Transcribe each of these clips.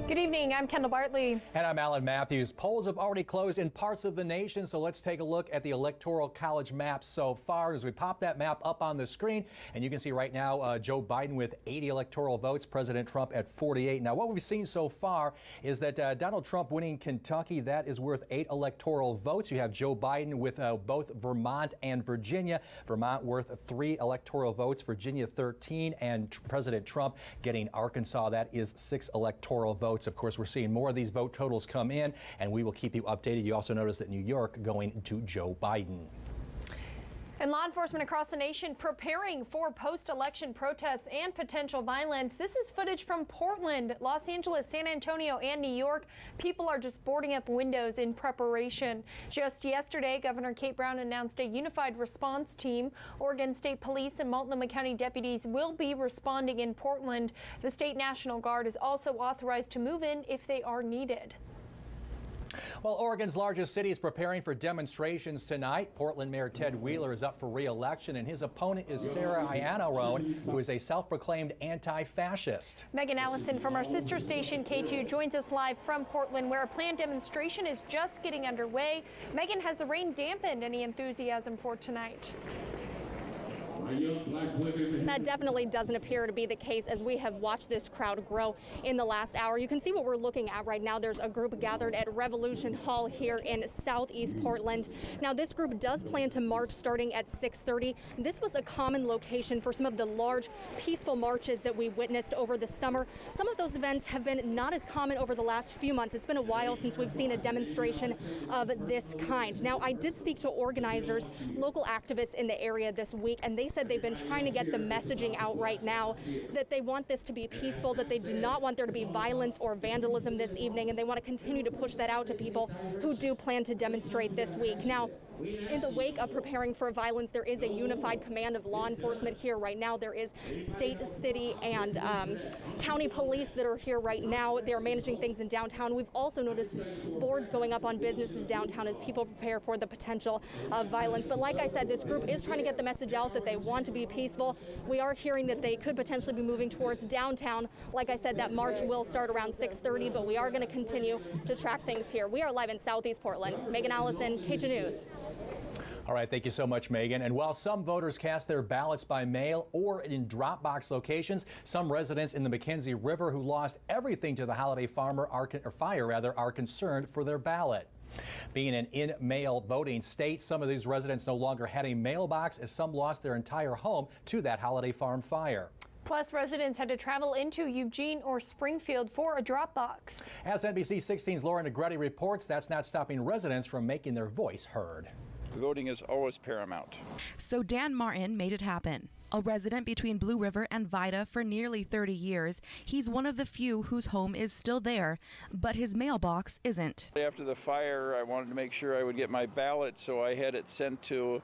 Good evening, I'm Kendall Bartley. And I'm Alan Matthews. Polls have already closed in parts of the nation, so let's take a look at the Electoral College map so far. As we pop that map up on the screen, and you can see right now Joe Biden with 80 electoral votes, President Trump at 48. Now, what we've seen so far is that Donald Trump winning Kentucky, that is worth 8 electoral votes. You have Joe Biden with both Vermont and Virginia. Vermont worth 3 electoral votes, Virginia 13, and President Trump getting Arkansas, that is 6 electoral votes. Of course, we're seeing more of these vote totals come in, and we will keep you updated. You also notice that New York going to Joe Biden. And law enforcement across the nation preparing for post-election protests and potential violence. This is footage from Portland, Los Angeles, San Antonio, and New York. People are just boarding up windows in preparation. Just yesterday, Governor Kate Brown announced a unified response team. Oregon State Police and Multnomah County deputies will be responding in Portland. The State National Guard is also authorized to move in if they are needed. Well, Oregon's largest city is preparing for demonstrations tonight. Portland Mayor Ted Wheeler is up for re-election, and his opponent is Sarah Iannarone, who is a self-proclaimed anti-fascist. Megan Allison from our sister station K2 joins us live from Portland, where a planned demonstration is just getting underway. Megan, has the rain dampened any enthusiasm for tonight? That definitely doesn't appear to be the case as we have watched this crowd grow in the last hour. You can see what we're looking at right now. There's a group gathered at Revolution Hall here in southeast Portland. Now, this group does plan to march starting at 6:30. This was a common location for some of the large peaceful marches that we witnessed over the summer. Some of those events have been not as common over the last few months. It's been a while since we've seen a demonstration of this kind. Now, I did speak to organizers, local activists in the area this week, and they said they've been trying to get the messaging out right now that they want this to be peaceful, that they do not want there to be violence or vandalism this evening, and they want to continue to push that out to people who do plan to demonstrate this week. Now, in the wake of preparing for violence, there is a unified command of law enforcement here right now. There is state, city, and county police that are here right now. They're managing things in downtown. We've also noticed boards going up on businesses downtown as people prepare for the potential of violence. But like I said, this group is trying to get the message out that they want to be peaceful. We are hearing that they could potentially be moving towards downtown. Like I said, that march will start around 6:30, but we are going to continue to track things here. We are live in southeast Portland. Megan Allison, K2 News. All right, thank you so much, Megan. And while some voters cast their ballots by mail or in drop box locations, some residents in the McKenzie River who lost everything to the holiday fire are concerned for their ballot. Being an in-mail voting state, some of these residents no longer had a mailbox as some lost their entire home to that holiday farm fire. Plus, residents had to travel into Eugene or Springfield for a drop box. As NBC 16's Laura Negretti reports, that's not stopping residents from making their voice heard. Voting is always paramount. So Dan Martin made it happen. A resident between Blue River and Vida for nearly 30 years, he's one of the few whose home is still there, but his mailbox isn't. After the fire, I wanted to make sure I would get my ballot, so I had it sent to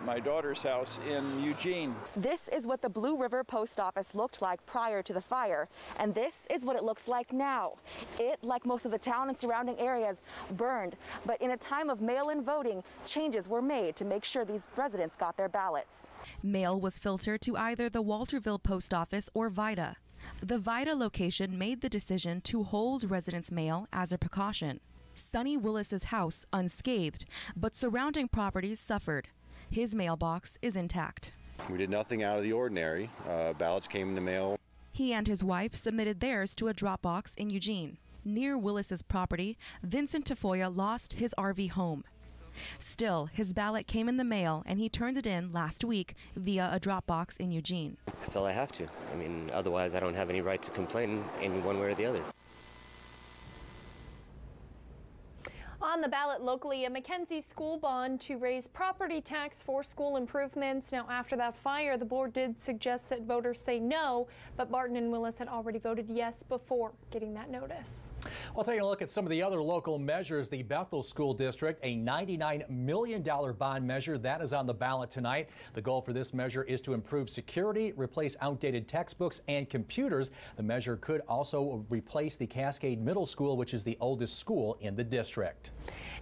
my daughter's house in Eugene. This is what the Blue River Post Office looked like prior to the fire, and this is what it looks like now. It, like most of the town and surrounding areas, burned, but in a time of mail-in voting, changes were made to make sure these residents got their ballots. Mail was filtered to either the Walterville Post Office or Vida. The Vida location made the decision to hold residents' mail as a precaution. Sonny Willis's house unscathed, but surrounding properties suffered. His mailbox is intact. We did nothing out of the ordinary. Ballots came in the mail. He and his wife submitted theirs to a drop box in Eugene. Near Willis's property, Vincent Tafoya lost his RV home. Still, his ballot came in the mail, and he turned it in last week via a drop box in Eugene. I feel I have to. I mean, otherwise I don't have any right to complain in one way or the other. On the ballot locally, a McKenzie school bond to raise property tax for school improvements. Now, after that fire, the board did suggest that voters say no, but Barton and Willis had already voted yes before getting that notice. Well, taking a look at some of the other local measures, the Bethel School District, a $99 million bond measure that is on the ballot tonight. The goal for this measure is to improve security, replace outdated textbooks and computers. The measure could also replace the Cascade Middle School, which is the oldest school in the district.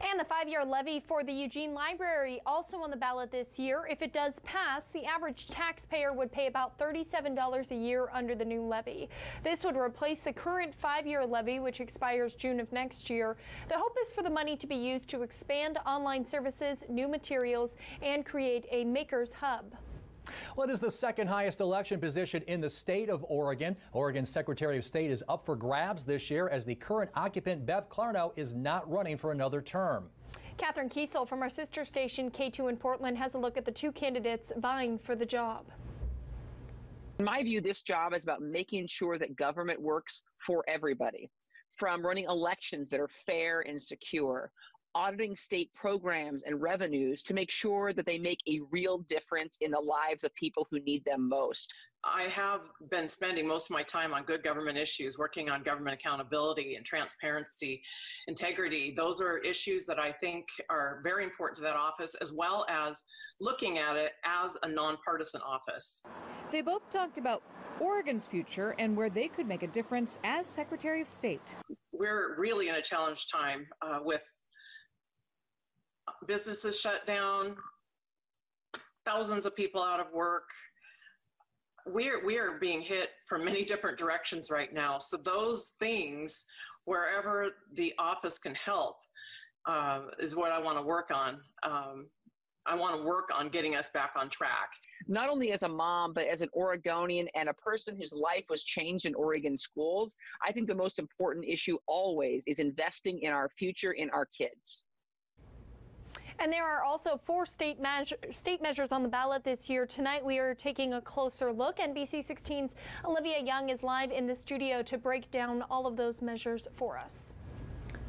And the 5-year levy for the Eugene Library also on the ballot this year. If it does pass, the average taxpayer would pay about $37 a year under the new levy. This would replace the current 5-year levy, which expires June of next year. The hope is for the money to be used to expand online services, new materials, and create a maker's hub. Well, it is the second highest election position in the state of Oregon. Oregon's Secretary of State is up for grabs this year as the current occupant, Bev Clarno, is not running for another term. Catherine Kiesel from our sister station K2 in Portland has a look at the two candidates vying for the job. In my view, this job is about making sure that government works for everybody, from running elections that are fair and secure, auditing state programs and revenues to make sure that they make a real difference in the lives of people who need them most. I have been spending most of my time on good government issues, working on government accountability and transparency, integrity. Those are issues that I think are very important to that office, as well as looking at it as a nonpartisan office. They both talked about Oregon's future and where they could make a difference as Secretary of State. We're really in a challenged time with businesses shut down, thousands of people out of work. We are being hit from many different directions right now. So those things, wherever the office can help, is what I want to work on. I want to work on getting us back on track. Not only as a mom, but as an Oregonian and a person whose life was changed in Oregon schools, I think the most important issue always is investing in our future, in our kids. And there are also 4 state measures on the ballot this year. Tonight we are taking a closer look. NBC 16's Olivia Young is live in the studio to break down all of those measures for us.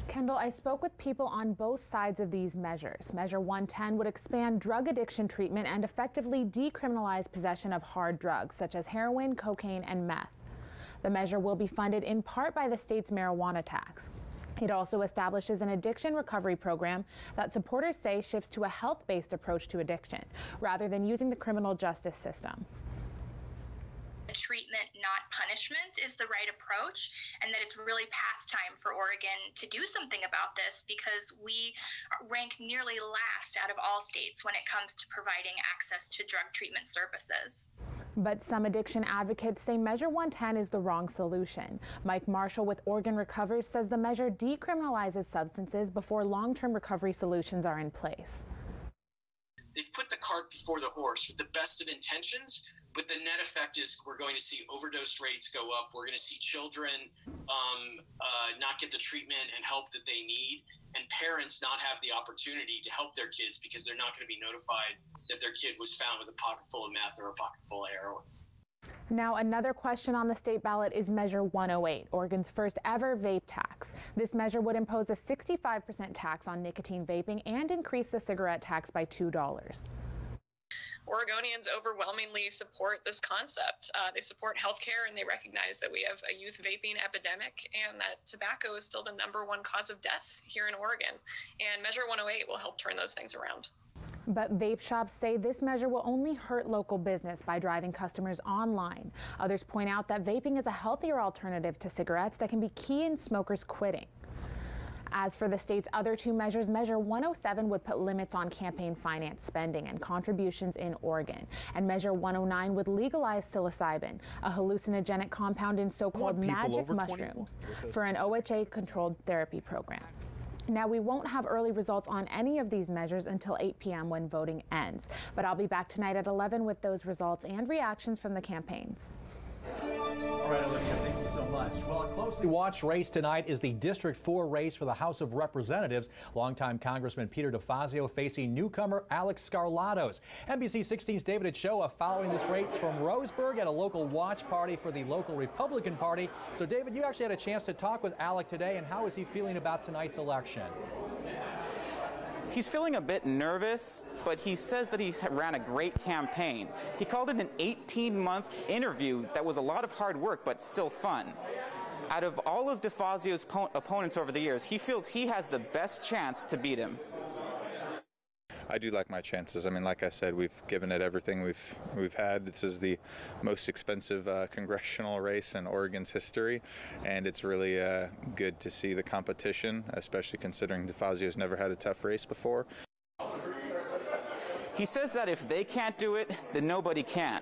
Kendall, I spoke with people on both sides of these measures. Measure 110 would expand drug addiction treatment and effectively decriminalize possession of hard drugs such as heroin, cocaine, and meth. The measure will be funded in part by the state's marijuana tax. It also establishes an addiction recovery program that supporters say shifts to a health-based approach to addiction, rather than using the criminal justice system. Treatment, not punishment, is the right approach, and that it's really past time for Oregon to do something about this because we rank nearly last out of all states when it comes to providing access to drug treatment services. But some addiction advocates say Measure 110 is the wrong solution. Mike Marshall with Oregon Recovers says the measure decriminalizes substances before long-term recovery solutions are in place. They've put the cart before the horse with the best of intentions, but the net effect is we're going to see overdose rates go up. We're going to see children not get the treatment and help that they need, and parents not have the opportunity to help their kids because they're not going to be notified that their kid was found with a pocket full of meth or a pocket full of heroin. Now, another question on the state ballot is Measure 108, Oregon's first ever vape tax. This measure would impose a 65% tax on nicotine vaping and increase the cigarette tax by $2. Oregonians overwhelmingly support this concept. They support healthcare, and they recognize that we have a youth vaping epidemic and that tobacco is still the #1 cause of death here in Oregon. And Measure 108 will help turn those things around. But vape shops say this measure will only hurt local business by driving customers online. Others point out that vaping is a healthier alternative to cigarettes that can be key in smokers quitting. As for the state's other 2 measures, Measure 107 would put limits on campaign finance spending and contributions in Oregon. And Measure 109 would legalize psilocybin, a hallucinogenic compound in so-called magic mushrooms, for an OHA-controlled therapy program. Now, we won't have early results on any of these measures until 8 p.m. when voting ends. But I'll be back tonight at 11 with those results and reactions from the campaigns. All right, Olivia, thank you so much. Well, a closely watched race tonight is the District 4 race for the House of Representatives. Longtime Congressman Peter DeFazio facing newcomer Alex Scarlatos. NBC 16's David Ochoa following this race from Roseburg at a local watch party for the local Republican Party. So, David, you actually had a chance to talk with Alex today, and how is he feeling about tonight's election? He's feeling a bit nervous, but he says that he ran a great campaign. He called it an 18-month interview that was a lot of hard work, but still fun. Out of all of DeFazio's opponents over the years, he feels he has the best chance to beat him. I do like my chances. I mean, like I said, we've given it everything we've had. This is the most expensive congressional race in Oregon's history, and it's really good to see the competition, especially considering DeFazio's never had a tough race before. He says that if they can't do it, then nobody can.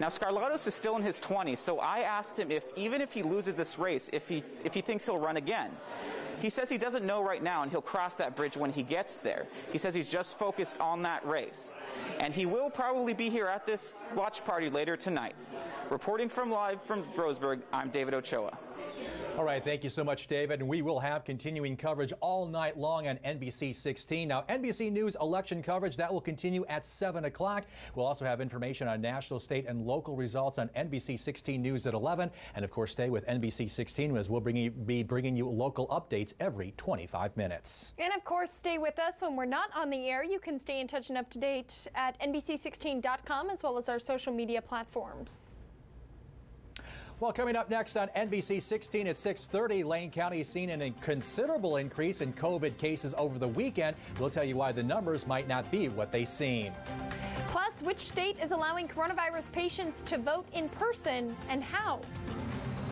Now, Skarlatos is still in his 20s, so I asked him if, even if he loses this race, if he thinks he'll run again. He says he doesn't know right now, and he'll cross that bridge when he gets there. He says he's just focused on that race. And he will probably be here at this watch party later tonight. Reporting live from Groesberg, I'm David Ochoa. All right, thank you so much, David. And we will have continuing coverage all night long on NBC 16. Now, NBC News election coverage, that will continue at 7 o'clock. We'll also have information on national, state, and local results on NBC 16 News at 11. And, of course, stay with NBC 16 as we'll be bringing you local updates every 25 minutes. And, of course, stay with us when we're not on the air. You can stay in touch and up to date at NBC16.com as well as our social media platforms. Well, coming up next on NBC 16 at 6:30, Lane County has seen a considerable increase in COVID cases over the weekend. We'll tell you why the numbers might not be what they seem. Plus, which state is allowing coronavirus patients to vote in person and how?